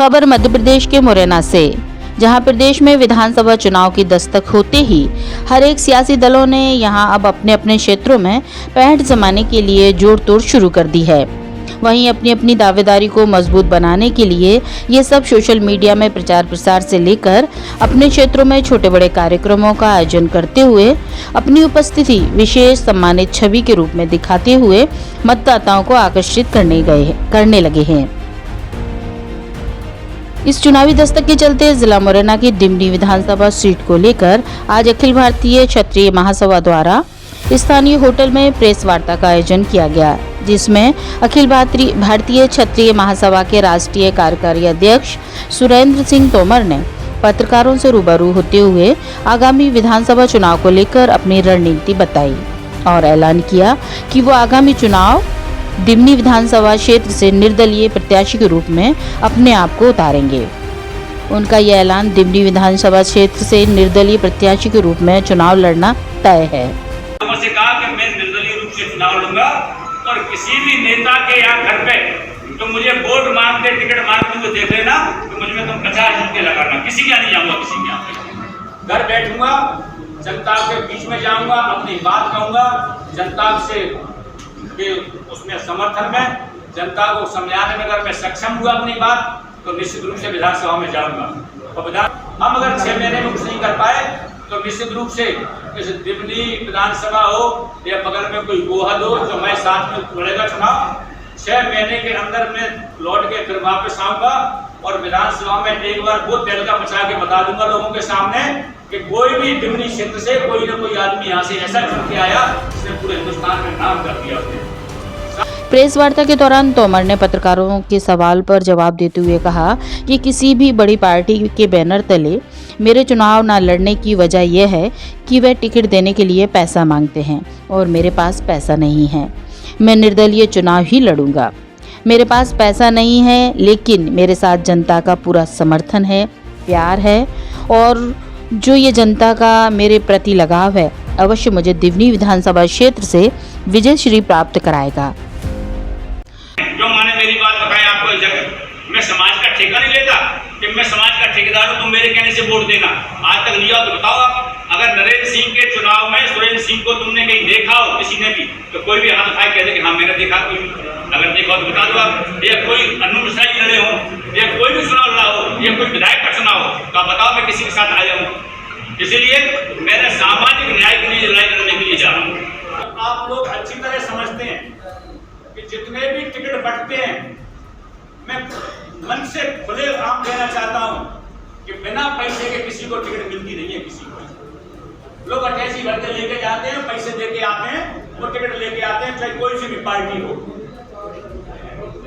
खबर मध्य प्रदेश के मुरैना से, जहां प्रदेश में विधानसभा चुनाव की दस्तक होते ही हर एक सियासी दलों ने यहां अब अपने अपने क्षेत्रों में पैठ जमाने के लिए जोड़ तोड़ शुरू कर दी है। वहीं अपनी अपनी दावेदारी को मजबूत बनाने के लिए ये सब सोशल मीडिया में प्रचार प्रसार से लेकर अपने क्षेत्रों में छोटे बड़े कार्यक्रमों का आयोजन करते हुए अपनी उपस्थिति विशेष सम्मानित छवि के रूप में दिखाते हुए मतदाताओं को आकर्षित करने लगे हैं। इस चुनावी दस्तक के चलते जिला मुरैना की डिमरी विधानसभा सीट को लेकर आज अखिल भारतीय क्षत्रिय महासभा द्वारा स्थानीय होटल में प्रेस वार्ता का आयोजन किया गया, जिसमें अखिल भारतीय क्षत्रिय महासभा के राष्ट्रीय कार्यकारी अध्यक्ष सुरेंद्र सिंह तोमर ने पत्रकारों से रूबरू होते हुए आगामी विधानसभा चुनाव को लेकर अपनी रणनीति बताई और ऐलान किया कि वो आगामी चुनाव डिमरी विधानसभा क्षेत्र से निर्दलीय प्रत्याशी के रूप में अपने आप को उतारेंगे। उनका यह ऐलान डिमरी विधानसभा क्षेत्र से निर्दलीय प्रत्याशी के रूप में चुनाव लड़ना तय है। से कहा कि मैं निर्दलीय रूप से चुनाव लड़ूंगा और किसी भी नेता के यहाँ घर पे तो मुझे वोट मांगते टिकट मांगते हुए देख लेना तो मुझ में तुम 50 झटके लगाना, किसी के यहाँ नहीं जाऊंगा, किसी के यहाँ घर बैठूंगा, जनता के बीच में जाऊंगा, अपनी बात कहूंगा, जनता से के उसमें समर्थन में जनता को समझाने में अगर मैं सक्षम हुआ अपनी बात तो निश्चित रूप से विधानसभा में जाऊंगा। और हम अगर 6 महीने में कुछ नहीं कर पाए तो निश्चित रूप से इस डिमरी विधानसभा हो या बगल में कोई गोहद हो जो मैं साथ में लड़ेगा चुनाव, 6 महीने के अंदर मैं लौट के फिर वापस आऊंगा और विधानसभा में एक बार वो तहलका मचा के बता दूंगा लोगों के सामने कि कोई भी डिमरी क्षेत्र से कोई न कोई आदमी यहाँ से ऐसा चुन के आया जिसने पूरे हिंदुस्तान में नाम कर दिया उसने। प्रेस वार्ता के दौरान तोमर ने पत्रकारों के सवाल पर जवाब देते हुए कहा कि किसी भी बड़ी पार्टी के बैनर तले मेरे चुनाव न लड़ने की वजह यह है कि वे टिकट देने के लिए पैसा मांगते हैं और मेरे पास पैसा नहीं है। मैं निर्दलीय चुनाव ही लड़ूंगा। मेरे पास पैसा नहीं है, लेकिन मेरे साथ जनता का पूरा समर्थन है, प्यार है और जो ये जनता का मेरे प्रति लगाव है अवश्य मुझे डिमरी विधानसभा क्षेत्र से विजय श्री प्राप्त कराएगा। जो माने मेरी बात बताएं आपको एक जगह, मैं समाज का ठेका नहीं लेता कि मैं समाज का ठेकेदार हूं, तुम मेरे कहने से वोट देना। आज तक लिया तो बताओ आप, अगर नरेंद्र सिंह के चुनाव में सुरेंद्र सिंह को तुमने कहीं देखा हो किसी ने भी तो कोई भी हाथ उठाए कह दे कि हाँ मैंने देखा, कोई अगर देखा हो तो बता दो आप। या कोई अनु मिश्रा जी लड़े हो या कोई भी चुनाव लड़ा हो या कोई विधायक का चुनाव हो तो आप बताओ मैं किसी के साथ आया हूँ। इसीलिए मैंने सामाजिक न्याय के लिए लड़ाई करने के लिए जा रहा हूँ। आप लोग अच्छी तरह समझते हैं कि जितने भी टिकट बंटते हैं मैं मन से खुले आम कहना चाहता हूं कि बिना पैसे के किसी को टिकट मिलती नहीं है। किसी को लोग अटैची भर के लेके जाते हैं, पैसे देके आते हैं, वो टिकट लेके आते हैं, चाहे कोई सी भी पार्टी हो।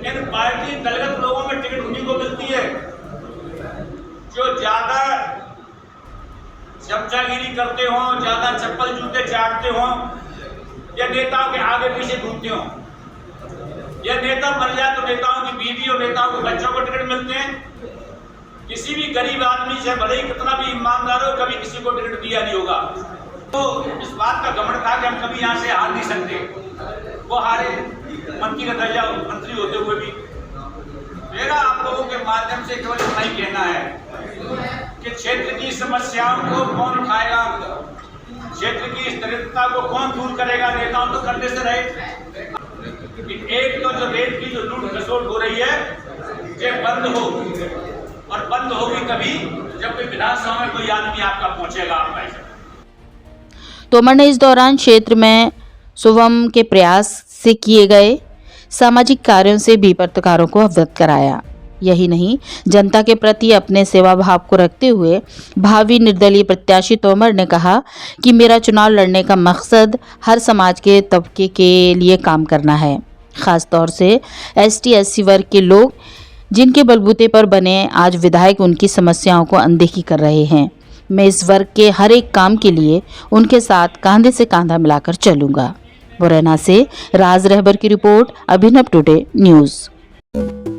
इन पार्टी दलगत लोगों में टिकट उन्हीं को मिलती है जो ज्यादा चमचागिरी करते हो, ज्यादा चप्पल जूते चाटते हो या नेताओं के आगे पीछे घूमते हो। या नेता मर जाए तो नेताओं की बीवी और नेताओं के बच्चों को टिकट मिलते हैं। किसी भी गरीब आदमी से भले ही कितना भी ईमानदार हो कभी किसी को टिकट दिया नहीं होगा। तो इस बात का घमंड था कि हम कभी यहाँ से हार नहीं सकते, वो हारे मंत्री का दर्जा मंत्री होते हुए भी। मेरा आप लोगों के माध्यम से केवल इतना ही कहना है कि क्षेत्र की समस्याओं को कौन उठाएगा, क्षेत्र की दरिद्रता को कौन दूर करेगा, नेताओं तो करने से रहे। एक तो जो रेत की जो लूट खसोट हो रही है ये बंद हो, और बंद होगी तभी जब कोई विधानसभा में कोई आदमी आपका पहुंचेगा आपका। तोमर ने इस दौरान क्षेत्र में सुवम के प्रयास से किए गए सामाजिक कार्यों से भी पत्रकारों को अवगत कराया। यही नहीं, जनता के प्रति अपने सेवा भाव को रखते हुए भावी निर्दलीय प्रत्याशी तोमर ने कहा कि मेरा चुनाव लड़ने का मकसद हर समाज के तबके के लिए काम करना है, खास तौर से ST/SC वर्ग के लोग जिनके बलबूते पर बने आज विधायक उनकी समस्याओं को अनदेखी कर रहे हैं। मैं इस वर्ग के हर एक काम के लिए उनके साथ कंधे से कंधा मिलाकर चलूंगा। मुरैना से राज रहबर की रिपोर्ट, अभिनव टुडे न्यूज़।